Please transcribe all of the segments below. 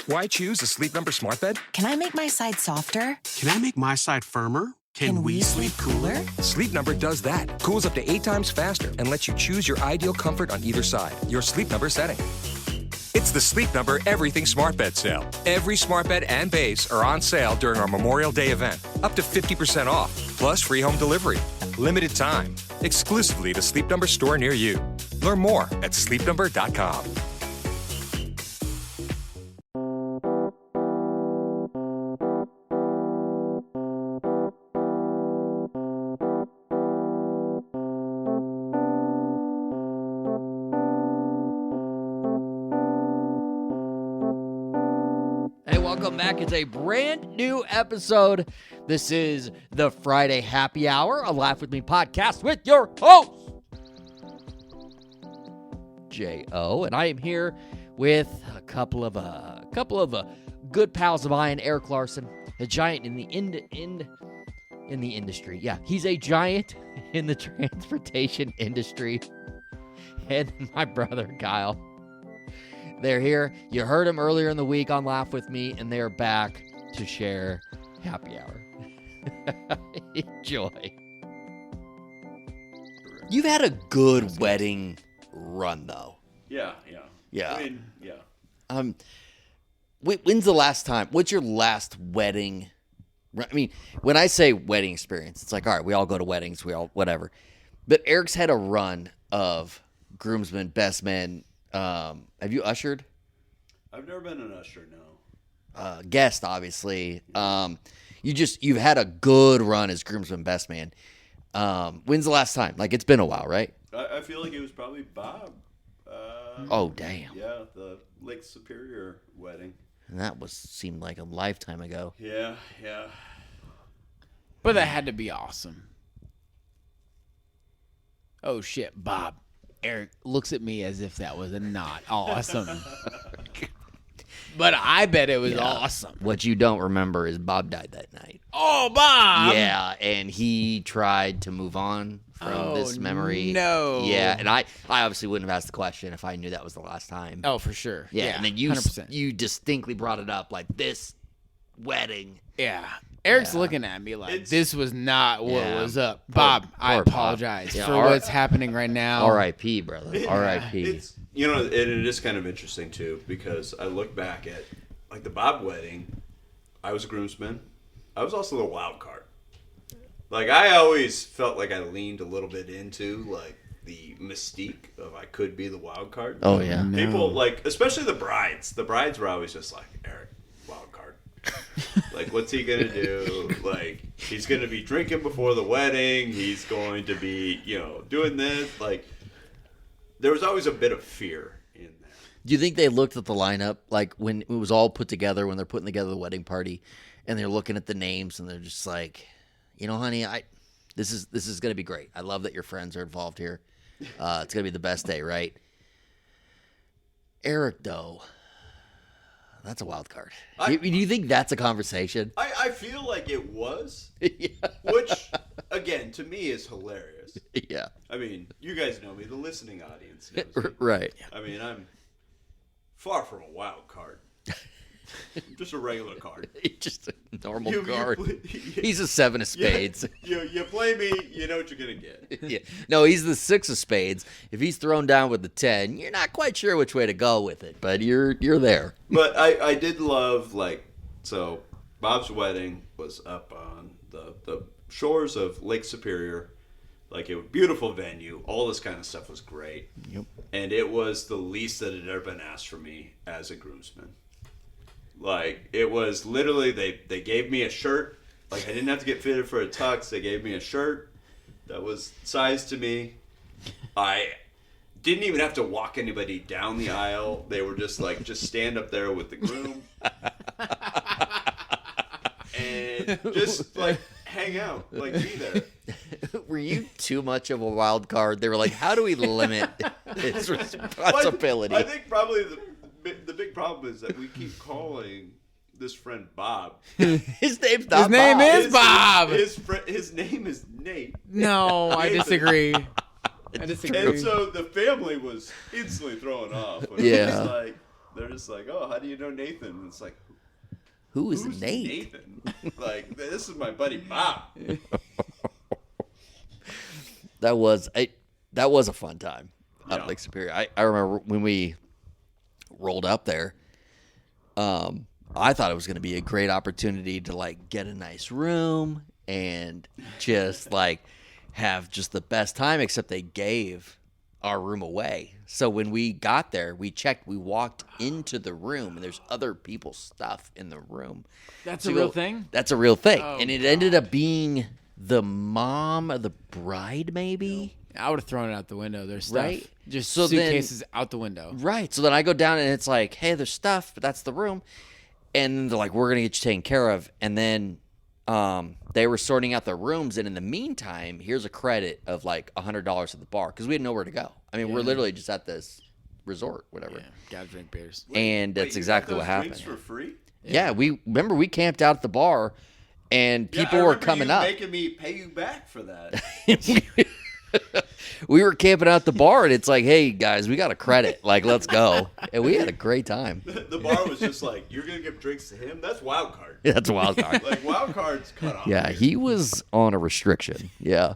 Why choose a Sleep Number smart bed? Can I make my side softer? Can I make my side firmer? Can we sleep cooler? Sleep Number does that. Cools up to 8 times faster and lets you choose your ideal comfort on either side. Your Sleep Number setting. It's the Sleep Number Everything Smart Bed sale. Every smart bed and base are on sale during our Memorial Day event. Up to 50% off, plus free home delivery. Limited time. Exclusively the Sleep Number store near you. Learn more at sleepnumber.com. Welcome back. It's a brand new episode. This is the Friday Happy Hour, a Laugh With Me podcast with your host, J.O. And I am here with a couple of good pals of mine, Eric Larson, a giant in the industry. Yeah, he's a giant in the transportation industry. And my brother, Kyle. They're here. You heard them earlier in the week on Laugh With Me, and they're back to share happy hour. Enjoy. You've had a good wedding run, though. Yeah. I mean, yeah. When's the last time? What's your last wedding? I mean, when I say wedding experience, it's like, all right, we all go to weddings, we all whatever. But Eric's had a run of groomsmen, best men. Have you ushered? I've never been an usher, no. Guest, obviously. You've had a good run as groomsman, best man. When's the last time? Like, it's been a while, right? I feel like it was probably Bob. Oh, damn. Yeah, the Lake Superior wedding. And that seemed like a lifetime ago. Yeah. But that had to be awesome. Oh, shit, Bob. Eric looks at me as if that was not awesome. But I bet it was awesome. What you don't remember is Bob died that night. Oh, Bob! Yeah, and he tried to move on from this memory. No. Yeah, and I obviously wouldn't have asked the question if I knew that was the last time. Oh, for sure. Yeah, and then you 100%. You distinctly brought it up, like, this wedding. Yeah. Eric's looking at me like, this was not what was up. Bob, I poor apologize Bob. for what's happening right now. R.I.P., brother. R.I.P. It's, and it is kind of interesting, too, because I look back at, like, the Bob wedding. I was a groomsman. I was also the wild card. Like, I always felt like I leaned a little bit into, like, the mystique of I could be the wild card. Oh, yeah. People, like, especially the brides. The brides were always just like, Eric, wild card. Like, what's he going to do? Like, he's going to be drinking before the wedding. He's going to be, doing this. Like, there was always a bit of fear in there. Do you think they looked at the lineup, like, when it was all put together, when they're putting together the wedding party, and they're looking at the names, and they're just like, honey, this is going to be great. I love that your friends are involved here. It's going to be the best day, right? Eric, though, that's a wild card. Do you think that's a conversation? I feel like it was, Yeah. which, again, to me is hilarious. Yeah. I mean, you guys know me. The listening audience knows me. Right. I mean, I'm far from a wild card. I'm just a regular card. Just a normal You card. yeah. He's a 7 of spades. You play me, you know what you're going to get. Yeah. No, he's the 6 of spades. If he's thrown down with the 10, you're not quite sure which way to go with it, but you're there. But I did love, so Bob's wedding was up on the shores of Lake Superior. Like, it was a beautiful venue. All this kind of stuff was great. Yep. And it was the least that had ever been asked for me as a groomsman. Like, it was literally, they gave me a shirt. Like, I didn't have to get fitted for a tux. They gave me a shirt that was sized to me. I didn't even have to walk anybody down the aisle. They were just stand up there with the groom. And just, hang out. Be there. Were you too much of a wild card? They were like, how do we limit his responsibility? I think probably the big problem is that we keep calling this friend Bob. His name's not His name Bob. is Bob. His name is Nate. No, I disagree. I disagree. And so the family was instantly thrown off. When Yeah. It was like, they're just like, oh, how do you know Nathan? And it's like, Who's who's Nate? Nathan? Like, this is my buddy Bob. That was a fun time out Yeah. at Lake Superior. I remember when we rolled up there. I thought it was going to be a great opportunity to like get a nice room and just like have just the best time. Except they gave our room away. So when we got there, we checked. We walked into the room, and there's other people's stuff in the room. That's So a you real go, thing? That's a real thing, Oh, and it ended up being the mom of the bride, maybe. I would have thrown it out the window. There's stuff. Right? Just So then- suitcases out the window. Right. So then I go down, and it's like, hey, there's stuff, but that's the room. And they're like, we're going to get you taken care of. And then they were sorting out the rooms. And in the meantime, here's a credit of like $100 at the bar because we had nowhere to go. I mean, we're literally just at this resort, whatever. Yeah, gotta drink beers. And that's Wait, you exactly got what those happened. drinks for free? Yeah, we camped out at the bar, and people I were remember coming you up. making me pay you back for that. We were camping out at the bar, and it's like, hey, guys, we got a credit. Like, let's go. And we had a great time. The bar was just like, you're going to give drinks to him? That's wild card. Yeah, that's a wild card. Like, wild card's cut off. Yeah, he was on a restriction. Yeah.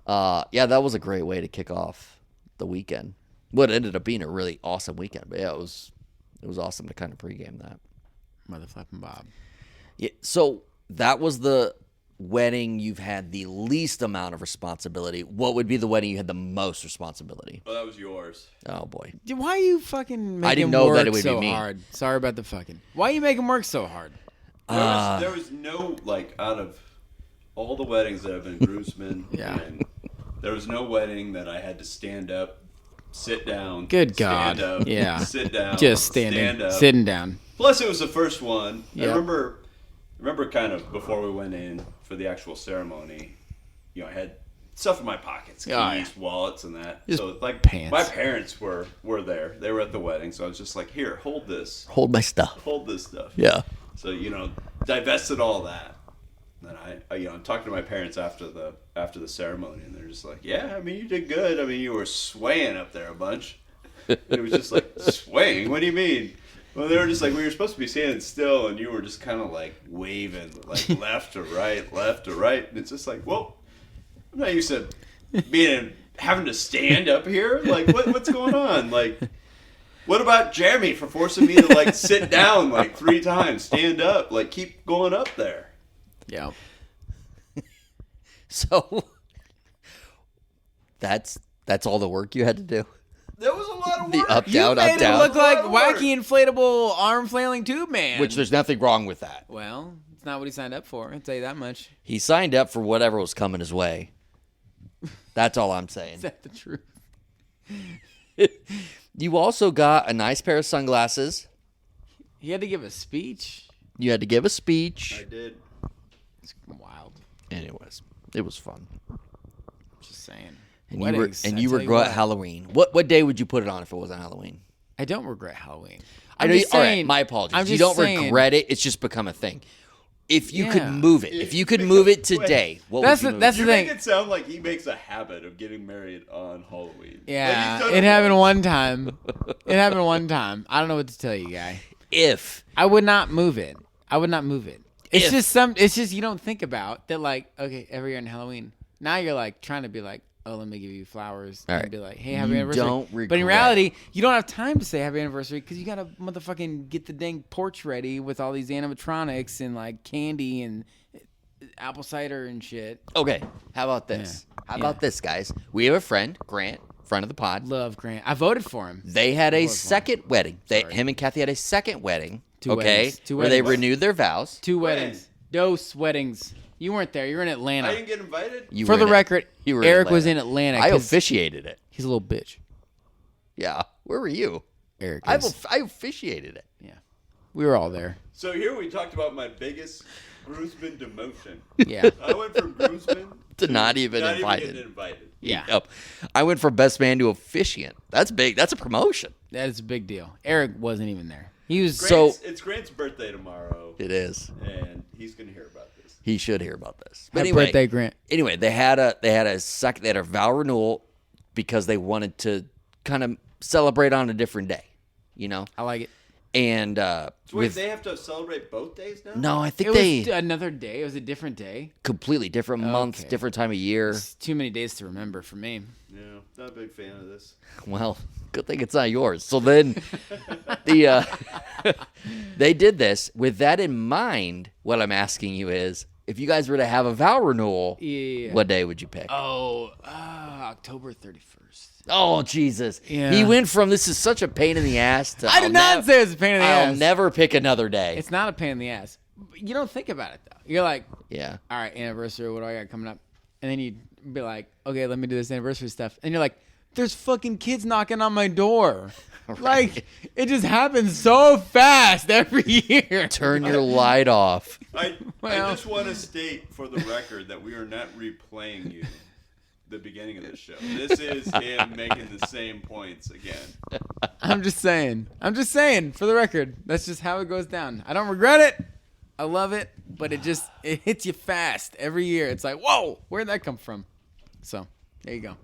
Yeah, that was a great way to kick off the weekend. What ended up being a really awesome weekend. But yeah, it was awesome to kind of pregame that. Mother flapping Bob. Yeah, so that was the wedding you've had the least amount of responsibility. What would be the wedding you had the most responsibility? Oh, that was yours. Oh boy. Dude, why are you fucking making I didn't know work that it would be so me. hard? Sorry about the fucking. Why are you making work so hard? There was no, like, out of all the weddings that I've been groomsman, Yeah. and there was no wedding that I had to stand up, sit down, Good stand God. up, Yeah. sit down, Just standing, stand up. sitting down. Plus, it was the first one. Yep. I remember kind of before we went in for the actual ceremony, I had stuff in my pockets, keys, Oh, yeah. wallets, and that. Just so, like, pants. my parents were there. They were at the wedding, so I was just like, here, hold this. Hold my stuff. Hold this stuff. Yeah. So, divested all that. And then I'm talking to my parents after the ceremony, and they're just like, yeah, I mean, you did good. I mean, you were swaying up there a bunch. And it was just like, swaying? What do you mean? Well, they were just like, we were supposed to be standing still, and you were just kind of like waving, like left to right. And it's just like, well, I'm not used to having to stand up here. Like, what's going on? Like, what about Jeremy for forcing me to like sit down like 3 times, stand up, like keep going up there? Yeah. So that's all the work you had to do. That was a lot of The work. up, You down, made up, it down. look like A lot of wacky inflatable arm flailing tube man. Which there's nothing wrong with that. well, it's not what he signed up for. I'll tell you that much. He signed up for whatever was coming his way. That's all I'm saying. Is that the truth? You also got a nice pair of sunglasses. He had to give a speech. You had to give a speech. I did. It's wild. Anyways, it was fun. Just saying. And Weddings, you I tell regret what. Halloween. What day would you put it on if it wasn't Halloween? I don't regret Halloween. I I'm know. just All right, saying- my apologies. I'm You just don't saying- regret it. It's just become a thing. If you Yeah. could move it, if you could move it today, what That's would you the- move that's it You the to? thing. make it sound like he makes a habit of getting married on Halloween. Yeah, Like, he's done it happened once. one time. It happened one time. I don't know what to tell you, guy. If I would not move it. It's If. just you don't think about that. Like, okay, every year on Halloween, now you're like trying to be like, oh, let me give you flowers All and right. be like, hey, happy You anniversary. don't But in regret. reality, you don't have time to say happy anniversary because you gotta motherfucking get the dang porch ready with all these animatronics and like candy and apple cider and shit. okay, how about this? Yeah. How Yeah. about this, guys? We have a friend, Grant, friend of the pod. Love Grant. I voted for him. They had a Love Grant. second wedding. Sorry. Him and Kathy had a second wedding. Two okay, weddings. Two where they weddings. renewed their vows. Two When? weddings. Dose weddings. You weren't there. You were in Atlanta. I didn't get invited. You For were the in it. record, You were Eric was in Atlanta. I 'cause officiated it. He's a little bitch. Yeah, where were you? Eric I is. I officiated it. Yeah. We were all there. So here we talked about my biggest groomsman demotion. Yeah. I went from groomsman To not even not invited. Even getting invited. Yeah. Yep. I went from best man to officiant. That's big. That's a promotion. That is a big deal. Eric wasn't even there. He was It's Grant's birthday tomorrow, It is. and he's gonna hear about this. He should hear about this. But Happy anyway, birthday, Grant. Anyway, they had a vow renewal because they wanted to kind of celebrate on a different day. you know. I like it. And So wait, they have to celebrate both days now? no, I think It was another day. It was a different day. completely different month, Okay. different time of year. It's too many days to remember for me. Yeah, not a big fan of this. Well, good thing it's not yours. So then they did this. With that in mind, what I'm asking you is, if you guys were to have a vow renewal, Yeah. what day would you pick? October 31st. Oh, Jesus. Yeah. He went from this is such a pain in the ass to I did not say it was a pain in the I'll ass. never pick another day. It's not a pain in the ass. You don't think about it, though. You're like, Yeah. all right, anniversary, what do I got coming up? And then you'd be like, okay, let me do this anniversary stuff. And you're like, there's fucking kids knocking on my door. Like, it just happens so fast every year. Turn your light off. I Well- just want to state for the record that we are not replaying you the beginning of the show. This is him making the same points again. I'm just saying, for the record, that's just how it goes down. I don't regret it. I love it, but it hits you fast every year. It's like, whoa, where'd that come from? So, there you go.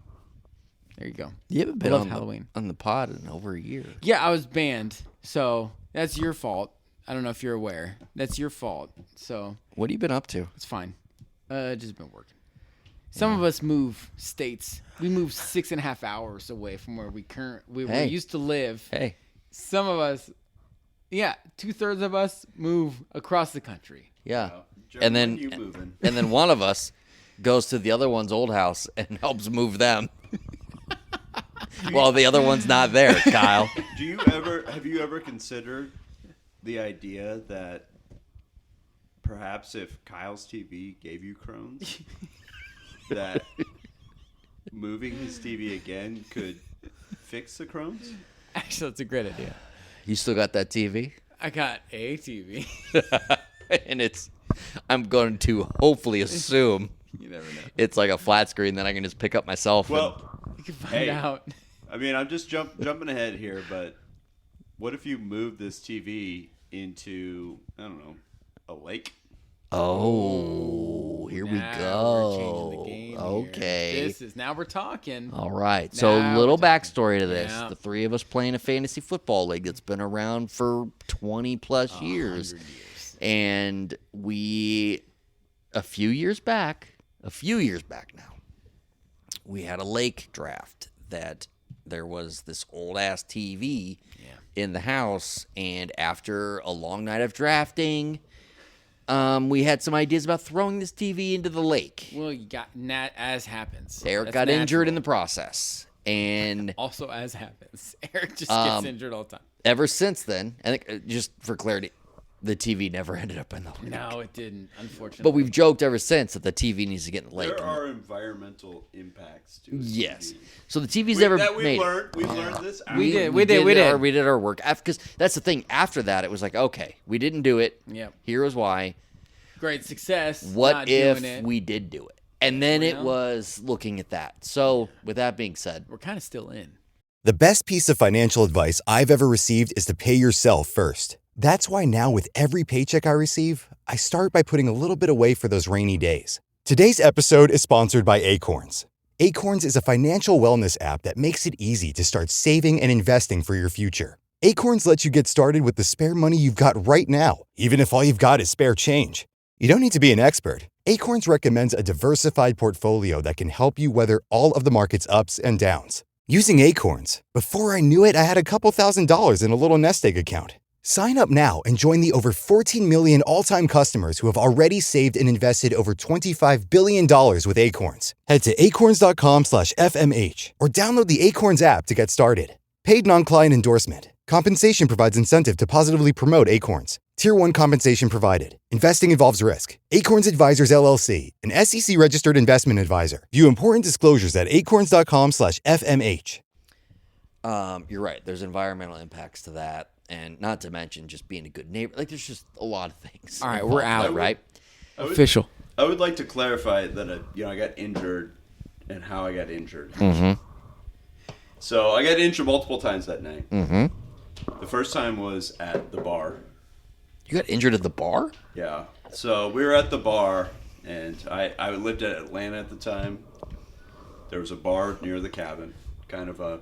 You haven't been Love on Halloween. on the pod in over a year. Yeah, I was banned, so that's your fault. I don't know if you're aware. That's your fault. So What have you been up to? it's fine. Just been working. Some of us move states. We move 6.5 hours away from where we Hey. used to live. Hey, Some of us, 2/3 of us move across the country. yeah. Jeremy, And then when you moving? and then one of us goes to the other one's old house and helps move them. While the other one's not there, Kyle. Have you ever considered the idea that perhaps if Kyle's TV gave you Crohn's, that moving his TV again could fix the Crohn's? Actually, that's a great idea. You still got that TV? I got a TV. And I'm going to hopefully assume You never know. it's like a flat screen that I can just pick up myself. Well, You can find Hey. out. I mean, I'm just jumping ahead here, but what if you move this TV into, I don't know, a lake? Here we Now go. We're changing the game here. Okay. Now we're talking. All right. So Now little we're talking. backstory to this. Yeah. The three of us playing a fantasy football league that's been around for 20 plus years. 100 years. And we, a few years back now, we had a lake draft that there was this old ass TV in the house. And after a long night of drafting, we had some ideas about throwing this TV into the lake. Well, you got as happens. Eric That's got injured in the natural. process. And Also, as happens, Eric just gets injured all the time. ever since then, I think just for clarity, the TV never ended up in the lake. No, it didn't. Unfortunately, But we've joked ever since that the TV needs to get in the lake. There are environmental impacts to it. Yes. So the TV's never made. We learned this. We after- did. We did our work because that's the thing. After that, it was like, okay, we didn't do it. Yep. Here is why. Great success. What not if doing it. we did do it? And then it Well. was looking at that. So with that being said, We're kind of still in. The best piece of financial advice I've ever received is to pay yourself first. That's why now with every paycheck I receive, I start by putting a little bit away for those rainy days. Today's episode is sponsored by Acorns. Acorns is a financial wellness app that makes it easy to start saving and investing for your future. Acorns lets you get started with the spare money you've got right now, even if all you've got is spare change. You don't need to be an expert. Acorns recommends a diversified portfolio that can help you weather all of the market's ups and downs. Using Acorns, before I knew it, I had a couple $1,000s in a little nest egg account. Sign up now and join the over 14 million all-time customers who have already saved and invested over $25 billion with Acorns. Head to acorns.com/FMH or download the Acorns app to get started. Paid non-client endorsement. Compensation provides incentive to positively promote Acorns. Tier 1 compensation provided. Investing involves risk. Acorns Advisors LLC, an SEC-registered investment advisor. View important disclosures at acorns.com/FMH. you're right. There's environmental impacts to that. And not to mention just being a good neighbor. Like, there's just a lot of things. All right, we're involved, out. right? Official. I would like to clarify that I got injured and how I got injured. So I got injured multiple times that night. The first time was at the bar. You got injured at the bar? Yeah. So we were at the bar, and I lived at Atlanta at the time. There was a bar near the cabin, kind of a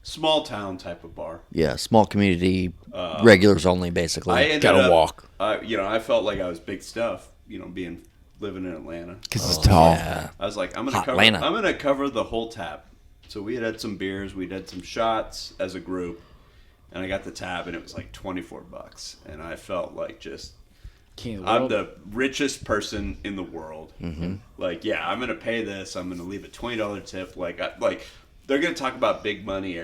small town type of bar. Yeah, small community, regulars only, basically. I ended Gotta up, walk. I felt like I was big stuff. Living in Atlanta. Because it's tall. Yeah. I was like, I'm Hot gonna cover the whole tab. So we had some beers, we'd had some shots as a group, and I got the tab, and it was like $24, and I felt like just I'm the richest person in the world. Mm-hmm. Like, yeah, I'm gonna pay this. I'm gonna leave a $20 tip. Like they're gonna talk about big money,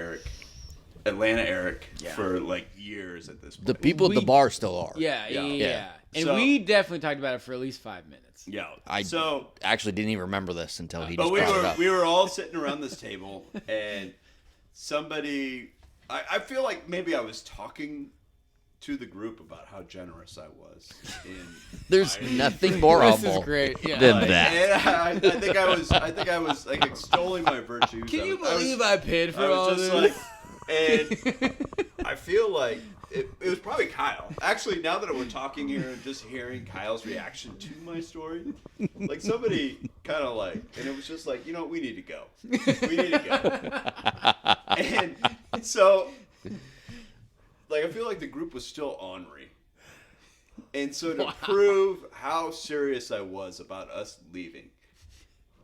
Atlanta Eric, for like years at this point. The people at the bar still are. Yeah. And So- we definitely talked about it for at least 5 minutes. Yeah. I actually didn't even remember this until he just But brought it up. we were all sitting around this table, and somebody, I feel like maybe I was talking to the group about how generous I was. There's nothing more This humble is great. Yeah. than Like, that. and I think I was like extolling my virtues. Can you believe I paid for I all was just this? like, and I feel like it was probably Kyle. Actually, now that we're talking here and just hearing Kyle's reaction to my story, like somebody kind of like, and it was just like, we need to go. We need to go. And so, like, I feel like the group was still ornery. And so to prove how serious I was about us leaving,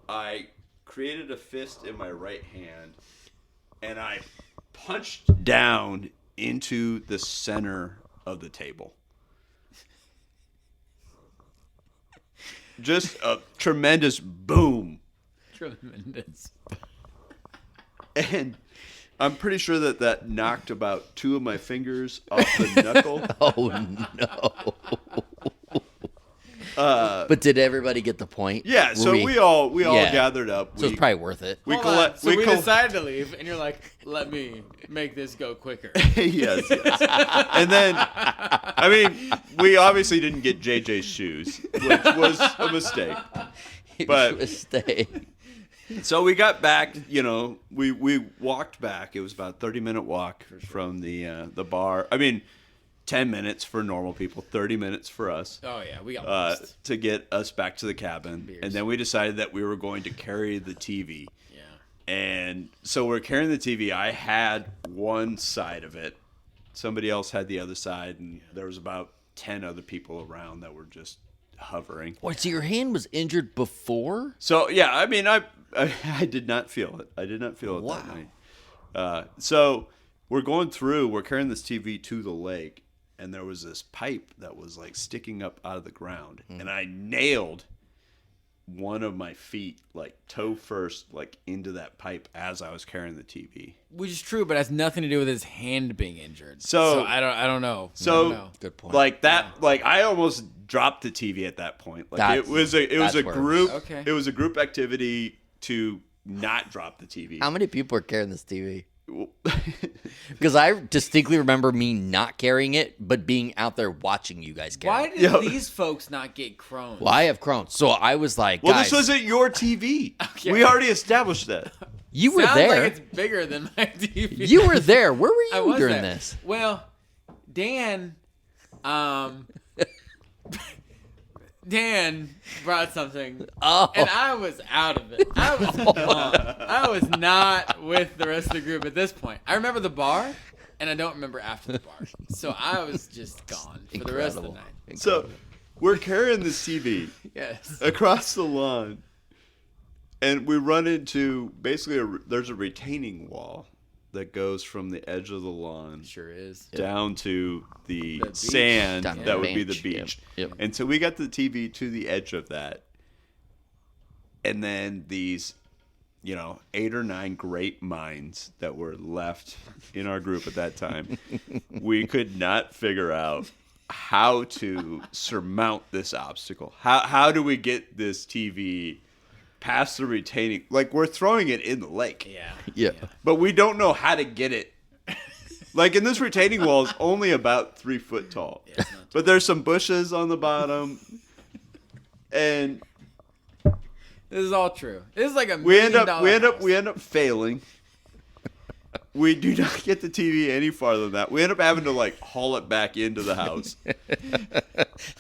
I created a fist in my right hand, and I punched down into the center of the table. Just a tremendous boom. Tremendous. And I'm pretty sure that knocked about 2 of my fingers off the knuckle. Oh, no. But did everybody get the point? Yeah, so we all gathered up. So it's probably worth it. We Hold on. So we decided to leave, and you're like, let me make this go quicker. yes. And then, I mean, we obviously didn't get JJ's shoes, which was a mistake. But mistake. So we got back, we walked back. It was about a 30-minute walk from the bar. I mean, 10 minutes for normal people, 30 minutes for us. Oh, yeah, we got lost. To get us back to the cabin. Beers. And then we decided that we were going to carry the TV. Yeah. And so we're carrying the TV. I had one side of it. Somebody else had the other side. And there was about 10 other people around that were just hovering. Wait, so your hand was injured before? So, yeah, I mean, I did not feel it. I did not feel it that night. So we're going through. We're carrying this TV to the lake. And there was this pipe that was like sticking up out of the ground. And I nailed one of my feet, like toe first, like into that pipe as I was carrying the TV. Which is true, but has nothing to do with his hand being injured. So I don't know. So I don't know. Good point. Like that, like I almost dropped the TV at that point. Like it was a group. Okay. It was a group activity to not drop the TV. How many people are carrying this TV? Because I distinctly remember me not carrying it, but being out there watching you guys carry Why it. did these folks not get Crohn's? Well, I have Crohn's, so I was like, Well, guys, this wasn't your TV. Okay. We already established that. you were Sounds there. like it's bigger than my TV. You were there. Where were I you was during there. this? Well, Dan brought something, Oh. and I was out of it. I was gone. I was not with the rest of the group at this point. I remember the bar, and I don't remember after the bar. So I was just gone for the rest of the Incredible. night. So we're carrying this TV Yes. across the lawn, and we run into basically there's a retaining wall that goes from the edge of the lawn Sure is. down to the beach. sand Down to that the would be the beach. beach. Yep. And so we got the TV to the edge of that. And then these, 8 or 9 great minds that were left in our group at that time, we could not figure out how to surmount this obstacle. How do we get this TV past the retaining? Like, we're throwing it in the lake. Yeah. Yeah. But we don't know how to get it. Like, and this retaining wall is only about 3 foot tall. Yeah, it's not But there's some bushes on the bottom. And This is all true. This is like a we end $1,000,000 up failing. We do not get the TV any farther than that. We end up having to like haul it back into the house.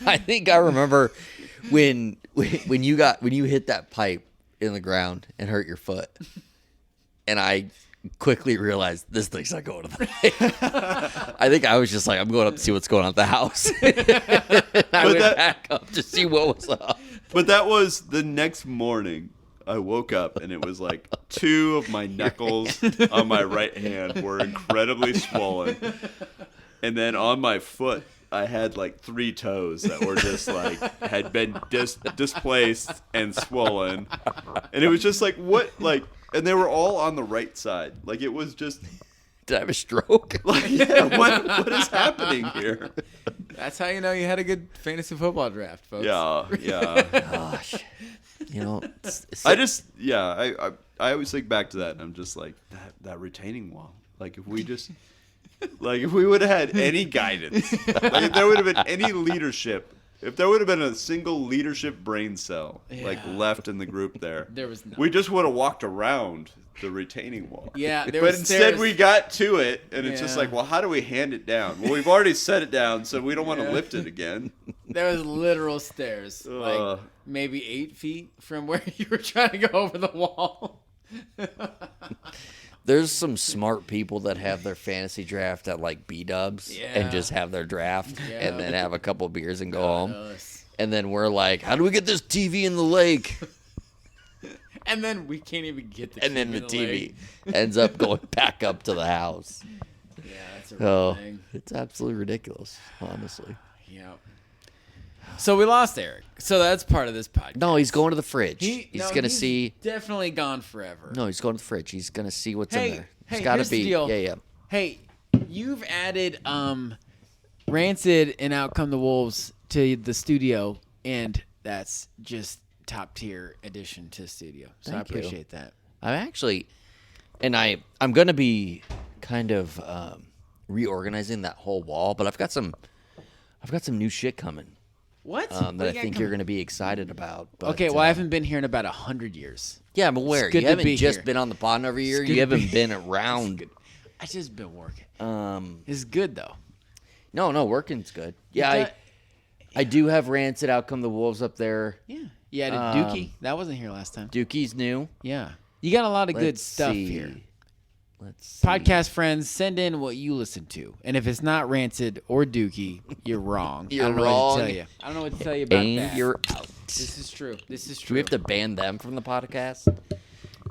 I think I remember when you hit that pipe in the ground and hurt your foot, and I quickly realized this thing's not going to the lake. I think I was just like, I'm going up to see what's going on at the house. I went back up to see what was up. But that was the next morning. I woke up and it was like 2 of my knuckles on my right hand were incredibly swollen. And then on my foot, I had like 3 toes that were just like, had been displaced and swollen. And it was just like, what? Like, and they were all on the right side. Like, it was just. Did I have a stroke? Like, yeah, what is happening here? That's how you know you had a good fantasy football draft, folks. Yeah. Gosh. You know, I always think back to that, and I'm just like, that retaining wall. Like, if we just, like, if we would have had any guidance, like, if there would have been any leadership, if there would have been a single leadership brain cell, like, left in the group there was none. We just would have walked around the retaining wall. Yeah, but was instead stairs. we got to it, and it's just like, well, how do we hand it down? Well, we've already set it down, so we don't want to lift it again. There was literal stairs, like maybe 8 feet from where you were trying to go over the wall. There's some smart people that have their fantasy draft at like B-dubs and just have their draft and then have a couple beers and go home. And then we're like, how do we get this TV in the lake? And then we can't even get the TV. And then the in TV lake. ends up going back up to the house. Yeah, that's a real thing. It's absolutely ridiculous, honestly. Yeah. So we lost Eric. So that's part of this podcast. No, he's going to the fridge. He's going to see. Definitely gone forever. No, he's going to the fridge. He's going to see what's in there. Hey, It's got here's to be. the deal. Yeah. Hey, you've added Rancid and Out Come the Wolves to the studio, and that's just top tier addition to the studio. So Thank I appreciate that. I'm actually, and I'm going to be kind of reorganizing that whole wall, but I've got some new shit coming. What? That I think you're going to be excited about. But, Okay, well, I haven't been here in about 100 years. Yeah, I'm aware. good You to haven't be just here. been on the pod every year. It's You good to haven't be- been around. I just been working. It's good though. No, working's good. Yeah, I do have Rancid Out Come the Wolves up there. Yeah. You added Dookie. That wasn't here last time. Dookie's new. Yeah. You got a lot of good Let's stuff see. here. Let's see. Podcast friends, send in what you listen to. And if it's not Rancid or Dookie, you're wrong. You're I don't know wrong. what to tell you. I don't know what to tell you about And that. you're out. This is true. This is Do true. we have to ban them from the podcast?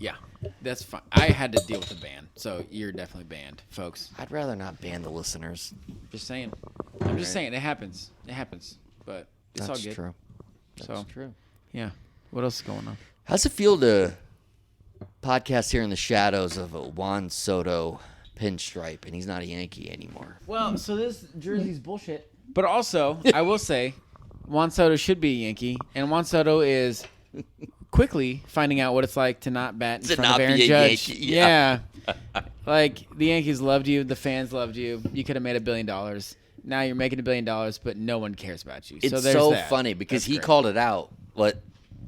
Yeah. That's fine. I had to deal with the ban, so you're definitely banned, folks. I'd rather not ban the listeners. Just saying. I'm just saying. It happens. It happens. But it's That's all good. true. So, That's true. yeah. What else is going on? How's it feel to podcast here in the shadows of a Juan Soto pinstripe, and he's not a Yankee anymore? Well, so this jersey's bullshit. But also, I will say, Juan Soto should be a Yankee, and Juan Soto is quickly finding out what it's like to not bat in To front not of Aaron be a Judge. Yankee, Yeah. Like, the Yankees loved you. The fans loved you. You could have made $1 billion. Now you're making $1 billion, but no one cares about you. It's so, there's so that. funny because That's he great. called it out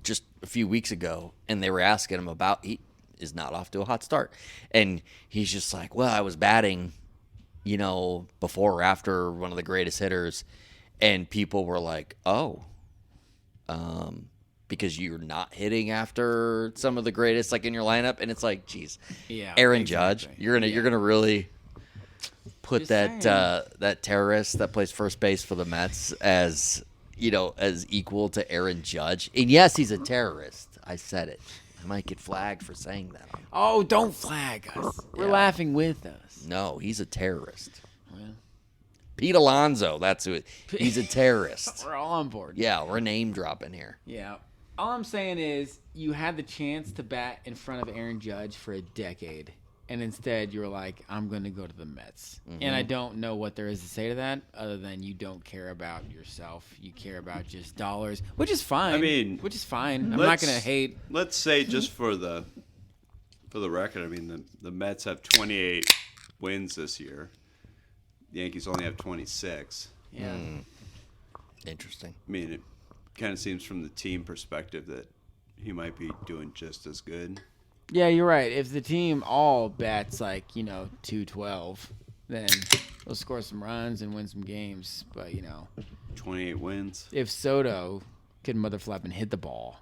just a few weeks ago, and they were asking him about he is not off to a hot start, and he's just like, well, I was batting, before or after one of the greatest hitters, and people were like, oh, because you're not hitting after some of the greatest like in your lineup, and it's like, geez, Yeah, Aaron exactly. Judge, you're gonna really put Just that saying. that terrorist that plays first base for the Mets as as equal to Aaron Judge. And yes, he's a terrorist. I said it. I might get flagged for saying that. Oh, don't flag us. We're Yeah. laughing with us. No, he's a terrorist. Well, Pete Alonso, that's who. He's a terrorist. we're all on board. Yeah, we're name dropping here. Yeah. All I'm saying is you had the chance to bat in front of Aaron Judge for a decade, and instead you were like, I'm going to go to the Mets. And I don't know what there is to say to that other than you don't care about yourself. You care about just dollars, which is fine. I mean, which is fine. I'm not going to hate. Let's say just for the record, I mean the Mets have 28 wins this year. The Yankees only have 26. Yeah. Interesting. I mean, it kind of seems from the team perspective that he might be doing just as good. Yeah, you're right. If the team all bats like, 212, then they'll score some runs and win some games. But, 28 wins. if Soto could mother flap and hit the ball,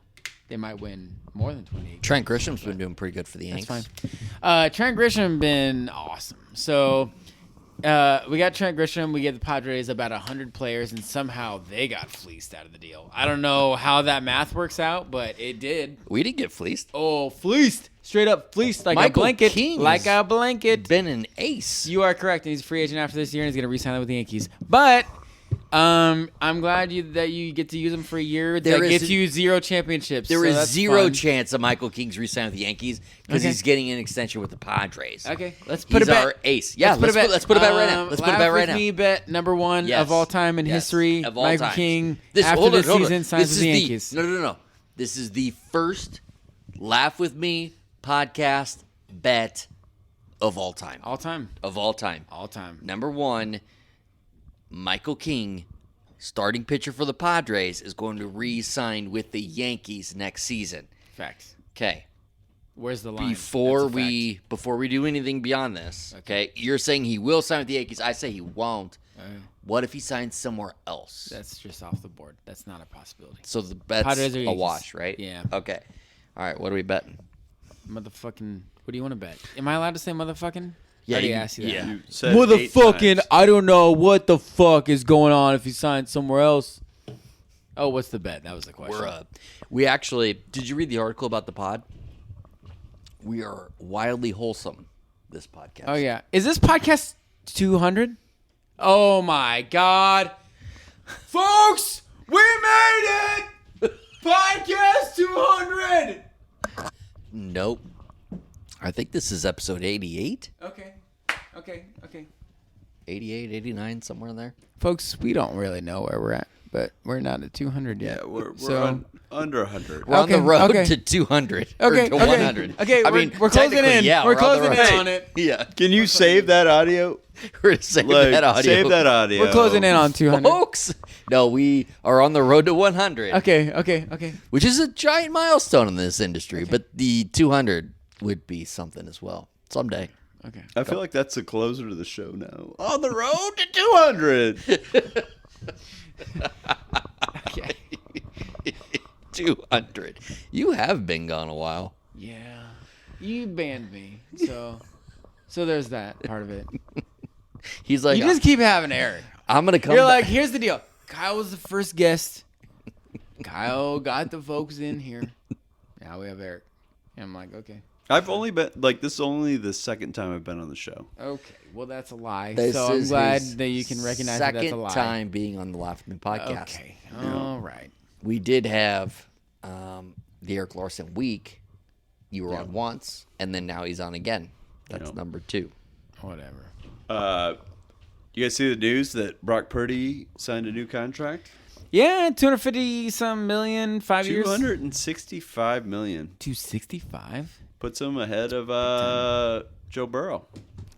they might win more than 28. Trent Grisham's been doing pretty good for the Yanks. That's fine. Trent Grisham been awesome. So we got Trent Grisham. We gave the Padres about 100 players, and somehow they got fleeced out of the deal. I don't know how that math works out, but it did. We didn't get fleeced. Oh, fleeced. Straight up fleeced like Michael a blanket. King like has a blanket. Been an ace. You are correct. And he's a free agent after this year, and he's going to re-sign with the Yankees. But I'm glad that you get to use him for a year. That gets you 0 championships. There so is that's 0 fun. chance of Michael King's re-signing with the Yankees because Okay. he's getting an extension with the Padres. Okay, let's put He's a bet. our ace. Yeah, let's put a bet right now. Let's put a bet right now. Me bet number 1 Yes. of all time in Yes. history. Of all Michael times. King Hold after on, this hold on. season signs This with the is Yankees. No. This is the first Laugh With Me podcast bet of all time. All time. Of all time. All time. Number 1, Michael King, starting pitcher for the Padres, is going to re-sign with the Yankees next season. Facts. Okay. Where's the line? Before That's a we do anything beyond this, okay, you're saying he will sign with the Yankees. I say he won't. What if he signs somewhere else? That's just off the board. That's not a possibility. So the bet's Padres or a Yankees. wash, right? Yeah. Okay. All right, what are we betting? Motherfucking. What do you want to bet? Am I allowed to say motherfucking? Yeah, I already you- asked you that. yeah. You said 8 Motherfucking, times. I don't know what the fuck is going on if he signs somewhere else. Oh, what's the bet? That was the question. We actually, did you read the article about the pod? We are wildly wholesome, this podcast. Oh, yeah. Is this podcast 200? Oh, my God. Folks, we made it! Podcast 200! Nope. I think this is episode 88, Okay. 88, 89, somewhere in there. Folks, we don't really know where we're at, but we're not at 200 yet. Yeah, we're So- under 100. We're on the Okay, road okay. to 200 Okay, or to okay. 100. Okay, I we're mean, closing technically, in. Yeah, We're on the closing road. in on it. Yeah. Can you save that audio? We're going to save Like, that audio. Save that audio. We're closing in on 200. Folks, no, we are on the road to 100. Okay. Which is a giant milestone in this industry, but the 200 would be something as well someday. Okay. I feel like that's the closer to the show now. On the road to 200. Okay. 200. You have been gone a while. Yeah. You banned me. So there's that part of it. He's like, You just keep having Eric. I'm going to come You're back. like, here's the deal. Kyle was the first guest. Kyle got the folks in here. Now we have Eric. And I'm like, okay. I've only been, like, this is only the second time I've been on the show. Okay. Well, that's a lie. This so I'm is glad his that you can recognize that that's a lie. second time being on the Laugh With Me podcast. Okay. All right. We did have the Eric Larson week. You were on once, and then now he's on again. That's Yeah. number 2. Whatever. You guys see the news that Brock Purdy signed a new contract? Yeah, 250-some million, 5 years. 265 million. 265? Puts him ahead of Joe Burrow.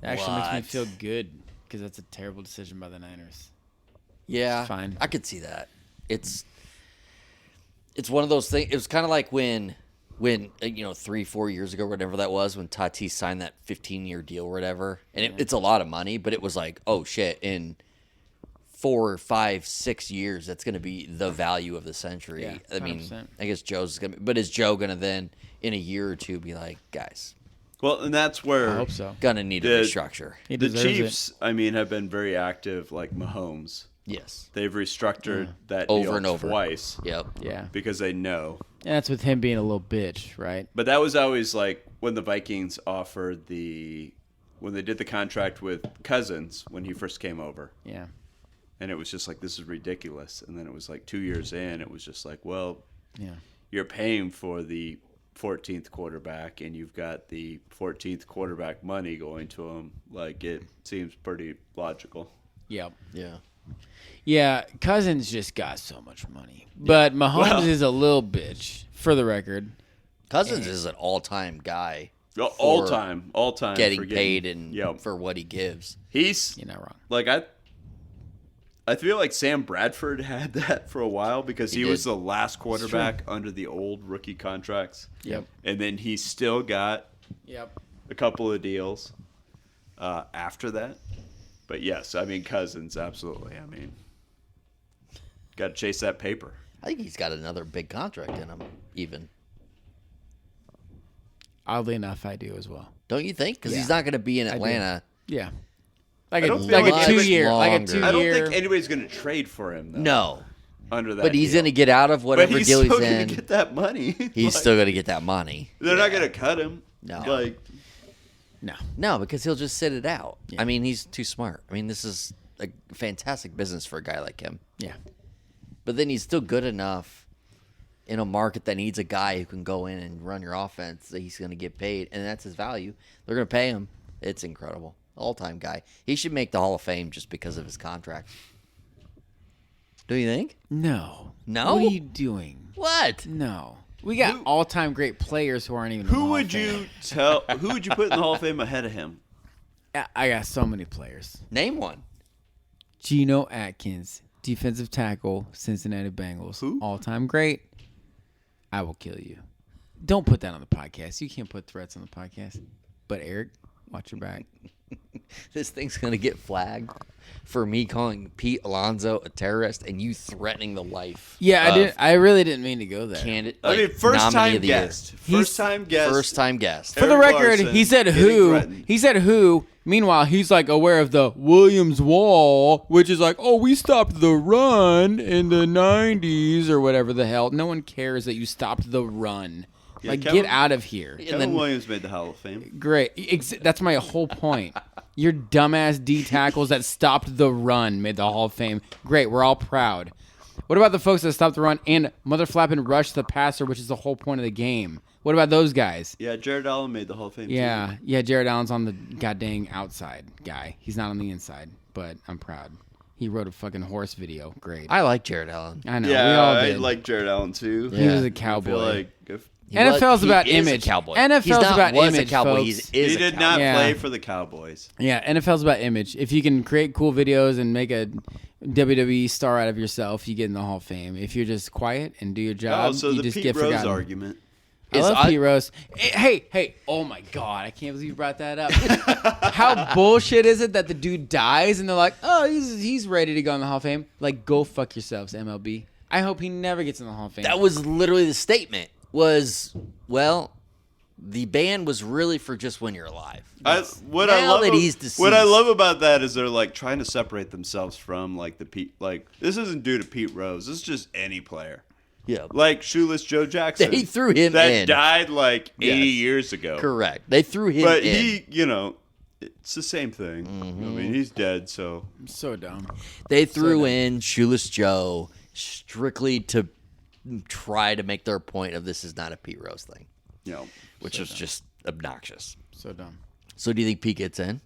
That actually makes me What? feel good because that's a terrible decision by the Niners. Yeah, It's fine. I could see that. It's one of those things. It was kind of like when 3-4 years ago, whatever that was, when Tatis signed that 15-year deal or whatever, and it's a lot of money, but it was like, oh shit, in 4, 5, 6 years, that's going to be the value of the century. Yeah, I mean, 100%. I guess Joe's going to, but is Joe going to then in a year or two be like, guys, Well, and that's where I hope so. gonna need a The- restructure? He the deserves Chiefs, I mean, have been very active, like Mahomes. Yes. They've restructured that Over deal and over. twice Yep. it. Yeah. because they know. And that's with him being a little bitch, right? But that was always like when the Vikings offered when they did the contract with Cousins when he first came over. Yeah. And it was just like, this is ridiculous. And then it was like 2 years in, it was just like, well, Yeah. you're paying for the 14th quarterback and you've got the 14th quarterback money going to him. Like, it seems pretty logical. Yep. Yeah. Yeah, Cousins just got so much money. But Mahomes Well- is a little bitch, for the record. Cousins is an all-time guy. All for time getting for paid and Yep. for what he gives. He's You're not wrong. like I feel like Sam Bradford had that for a while because he He was did. the last quarterback under the old rookie contracts. Yep. And then he still got Yep. a couple of deals after that. But yes, I mean, Cousins, absolutely. I mean, got to chase that paper. I think he's got another big contract in him, even. Oddly enough, I do as well. Don't you think? Because Yeah. he's not going to be in do. Atlanta. Yeah. Like I a don't feel like like a 2-year, like a longer. 2-year. I don't think anybody's going to trade for him, though. No. Under that But he's deal. going to get out of But whatever he's deal still he's going in. to get that money. He's Like, still going to get that money. They're not going to cut him. No. Like, No, because he'll just sit it out. Yeah. I mean, he's too smart. I mean, this is a fantastic business for a guy like him. Yeah. But then he's still good enough in a market that needs a guy who can go in and run your offense that he's going to get paid, and that's his value. They're going to pay him. It's incredible. All-time guy. He should make the Hall of Fame just because of his contract. Do you think? No. No? What are you doing? What? No. We got all-time great players who aren't even. in the who Hall would of Fame. you tell? Who would you put in the Hall of Fame ahead of him? I got so many players. Name one. Geno Atkins, defensive tackle, Cincinnati Bengals. Who? All-time great. I will kill you. Don't put that on the podcast. You can't put threats on the podcast. But Eric, watch your back. This thing's going to get flagged for me calling Pete Alonso a terrorist and you threatening the life. Yeah, of I did. I really didn't mean to go there. Candidate, I mean, first nominee time of the year. guest. First time guest. First time guest. For the Eric record, Larson he said getting who. threatened. He said who. Meanwhile, he's like aware of the Williams Wall, which is like, oh, we stopped the run in the 90s or whatever the hell. No one cares that you stopped the run. Yeah, Like, Kevin- get out of here. Kevin Williams made the Hall of Fame. Great. That's my whole point. Your dumbass D tackles that stopped the run made the Hall of Fame. Great. We're all proud. What about the folks that stopped the run and mother flapping rushed the passer, which is the whole point of the game? What about those guys? Yeah, Jared Allen made the Hall of Fame. Yeah, too. yeah. Jared Allen's on the goddamn outside guy. He's not on the inside, but I'm proud. He wrote a fucking horse video. Great. I like Jared Allen. I know. we Yeah, all I did. like Jared Allen too. He was a I cowboy. feel like if NFL's He about is image. A cowboy. NFL's He's not about was image, a cowboy. folks. He is he a did cowboy. not Yeah. play for the Cowboys. Yeah, NFL's about image. If you can create cool videos and make a WWE star out of yourself, you get in the Hall of Fame. If you're just quiet and do your job, Oh, so you the just Pete get Rose forgotten. argument. I Is love I- Pete Rose. Hey, oh my God, I can't believe you brought that up. How bullshit is it that the dude dies and they're like, oh, he's ready to go in the Hall of Fame? Like, go fuck yourselves, MLB. I hope he never gets in the Hall of Fame. That was literally the statement. Well, the ban was really for just when you're alive. What Now that he's deceased. What I love about that is they're like trying to separate themselves from like the Pete. Like this isn't due to Pete Rose. This is just any player. Yeah. Like Shoeless Joe Jackson. They threw him that in. died like 80 Yes. years ago. Correct. They threw him But in. it's the same thing. Mm-hmm. I mean, he's dead, so so dumb. They threw in Shoeless Joe strictly to try to make their point of this is not a Pete Rose thing, which was just obnoxious. So dumb. So do you think Pete gets in?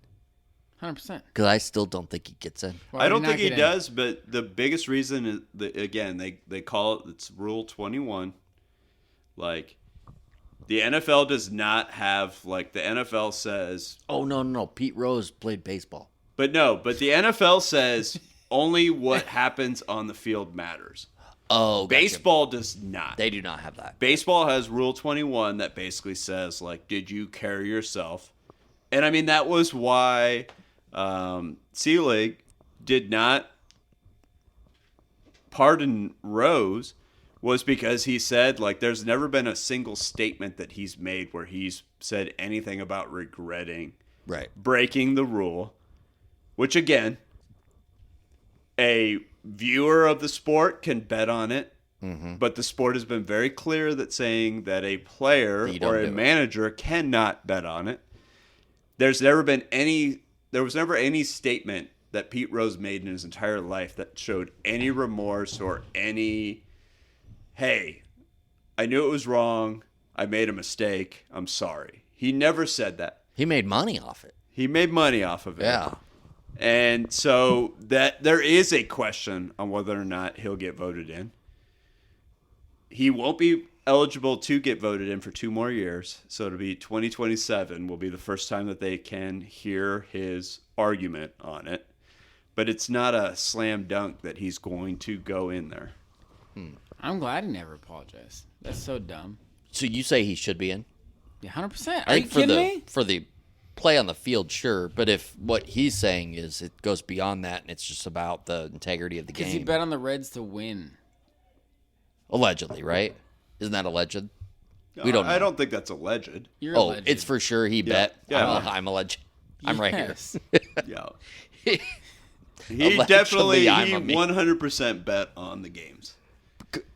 100%. Because I still don't think he gets in. Why I would don't not think he get in? does. But the biggest reason is that, again, they call it's Rule 21. Like the NFL does not have like the NFL says. Oh, no. Pete Rose played baseball. But the NFL says only what happens on the field matters. Oh, gotcha. Baseball does not. They do not have that. Baseball has Rule 21 that basically says, like, did you carry yourself? And, I mean, that was why Selig did not pardon Rose, was because he said, like, there's never been a single statement that he's made where he's said anything about regretting breaking the rule, which, again, a viewer of the sport can bet on it, but the sport has been very clear that saying that a player or a manager cannot bet on it. There was never any statement that Pete Rose made in his entire life that showed any remorse or any, hey, I knew it was wrong, I made a mistake, I'm sorry. He never said that. He made money off it. He made money off of it. Yeah. And so that there is a question on whether or not he'll get voted in. He won't be eligible to get voted in for 2 more years. So it'll be 2027 will be the first time that they can hear his argument on it. But it's not a slam dunk that he's going to go in there. I'm glad he never apologized. That's so dumb. So you say he should be in? Yeah, 100%. I Are you think kidding me? for the play on the field, sure. But if what he's saying is it goes beyond that and it's just about the integrity of the Because game. he bet on the Reds to win. Allegedly, right? Isn't that alleged? We don't know. I don't think that's alleged. You're Oh, alleged. it's for sure he bet. Yeah. I'm alleged. I'm right here. Yes. Yeah. Allegedly, He definitely, I'm he a me. 100% bet on the games.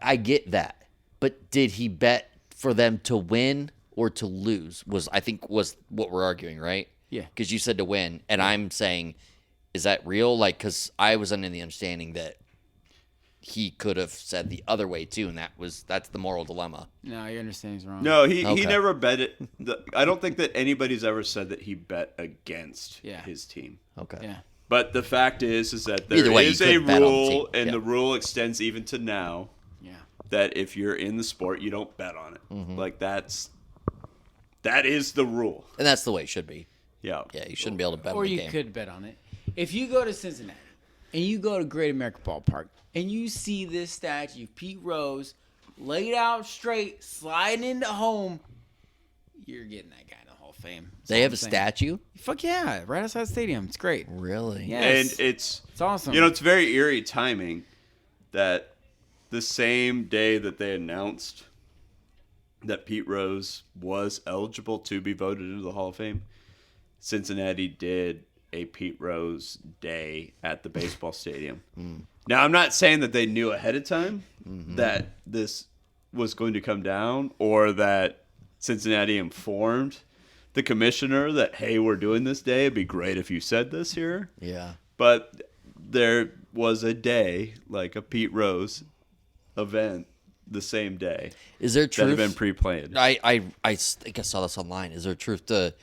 I get that. But did he bet for them to win or to lose? Was what we're arguing, right? Yeah. Because you said to win, and I'm saying, is that real? Like, because I was under the understanding that he could have said the other way too, and that's the moral dilemma. No, your understanding's wrong. No, he Okay. never bet it. I don't think that anybody's ever said that he bet against his team. Okay. Yeah. But the fact is that there Either way, is you a couldn't bet on the rule, team. and Yeah. the rule extends even to now, Yeah. that if you're in the sport, you don't bet on it. Mm-hmm. Like, that is the rule. And that's the way it should be. Yeah. Yeah, you shouldn't be able to bet Or on the you game. could bet on it. If you go to Cincinnati and you go to Great American Ballpark and you see this statue, Pete Rose, laid out straight, sliding into home, you're getting that guy in the Hall of Fame. That's They all have I'm a saying. statue? Fuck yeah, right outside the stadium. It's great. Really? Yes. And it's awesome. It's very eerie timing that the same day that they announced that Pete Rose was eligible to be voted into the Hall of Fame, Cincinnati did a Pete Rose Day at the baseball stadium. Now, I'm not saying that they knew ahead of time that this was going to come down, or that Cincinnati informed the commissioner that, hey, we're doing this day. It'd be great if you said this here. Yeah. But there was a day, like a Pete Rose event, the same day Is there that truth? had been pre-planned. I think I saw this online. Is there truth to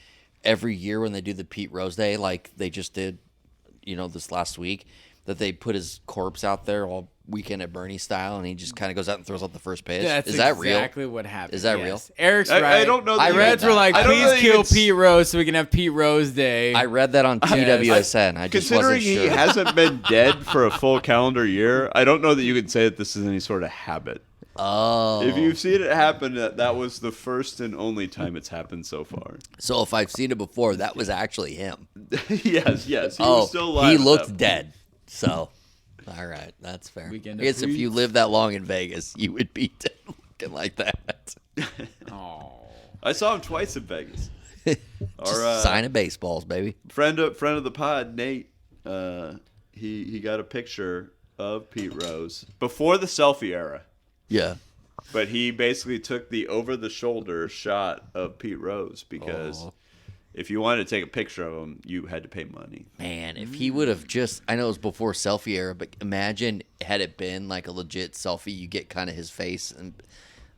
every year when they do the Pete Rose Day, like they just did, this last week, that they put his corpse out there all Weekend at Bernie style, and he just kind of goes out and throws out the first pitch? That's Is that real? exactly what happened. Is that yes. real? Eric's right. I don't know. That I you read Reds can- were like, I don't know please that you kill can- Pete Rose so we can have Pete Rose Day. I read that on TWSN. I just Considering wasn't he sure. hasn't been dead for a full calendar year, I don't know that you can say that this is any sort of habit. Oh. If you've seen it happen, that was the first and only time it's happened so far. So if I've seen it before, that was actually him. yes. He was still alive. He at looked that dead. So, all right, that's fair. Weekend I of guess if you Freaks. lived that long in Vegas, you would be dead looking like that. Oh. I saw him twice in Vegas. Just signing baseballs, baby. friend of the pod, Nate, he got a picture of Pete Rose before the selfie era, Yeah. but he basically took the over-the-shoulder shot of Pete Rose because if you wanted to take a picture of him, you had to pay money. Man, if he would have just, I know it was before selfie era, but imagine had it been like a legit selfie, you get kind of his face and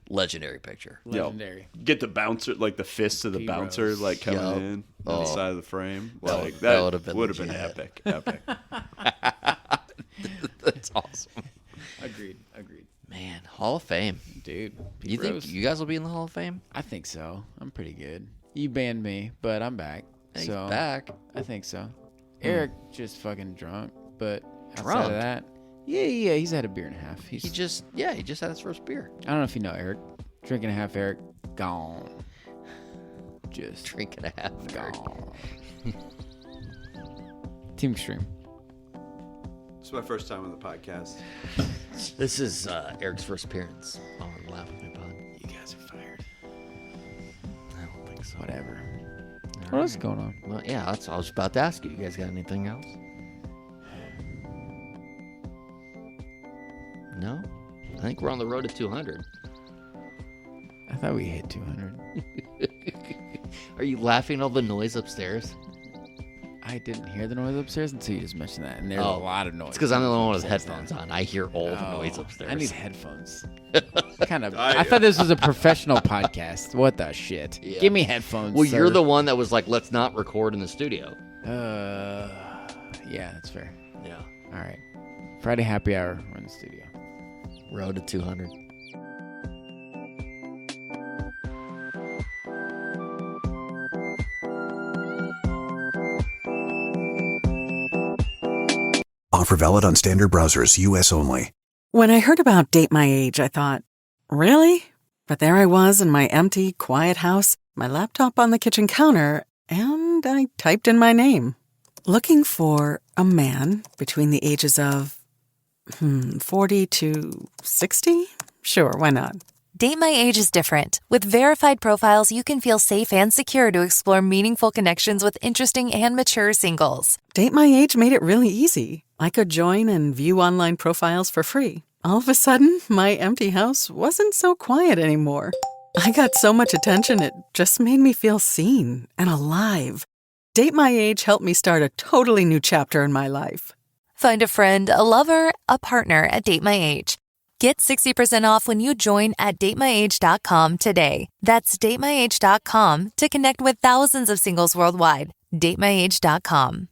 legendary picture. Legendary. Get the bouncer, like the fist of the Pete bouncer, Rose. like coming Yup. in on the side of the frame. Like that that would've been would have been legit. epic. That's awesome. Agreed. Man, Hall of Fame. Dude, Pete You think Rose. you guys will be in the Hall of Fame? I think so. I'm pretty good. You banned me, but I'm back. He's so back. I think so. Eric just fucking drunk, but outside Drunk? of that, yeah, he's had a beer and a half. He just had his first beer. I don't know if you know Eric. Drink and a half, Eric. Gone. Just Drinking a half. gone. Team Extreme. It's my first time on the podcast. This is Eric's first appearance on Laugh With Me Pod. You guys are fired. I don't think so. Whatever. All What else is right. going on? Well, yeah, that's what I was about to ask you. You guys got anything else? No? I think we're on the road to 200. I thought we hit 200. Are you laughing at all the noise upstairs? I didn't hear the noise upstairs until you just mentioned that, and there's a Oh, lot of noise. It's because I'm the only one with upstairs headphones now. on. I hear all the noise Oh, upstairs. I need headphones. I thought this was a professional podcast. What the shit? Yeah. Give me headphones. Well, you're sir. the one that was like, let's not record in the studio. Yeah, that's fair. Yeah. All right. Friday happy hour. We're in the studio. Road to 200. Offer valid on standard browsers, U.S. only. When I heard about Date My Age, I thought, really? But there I was in my empty, quiet house, my laptop on the kitchen counter, and I typed in my name. Looking for a man between the ages of, 40 to 60? Sure, why not? Date My Age is different. With verified profiles, you can feel safe and secure to explore meaningful connections with interesting and mature singles. Date My Age made it really easy. I could join and view online profiles for free. All of a sudden, my empty house wasn't so quiet anymore. I got so much attention, it just made me feel seen and alive. Date My Age helped me start a totally new chapter in my life. Find a friend, a lover, a partner at Date My Age. Get 60% off when you join at datemyage.com today. That's datemyage.com to connect with thousands of singles worldwide. datemyage.com.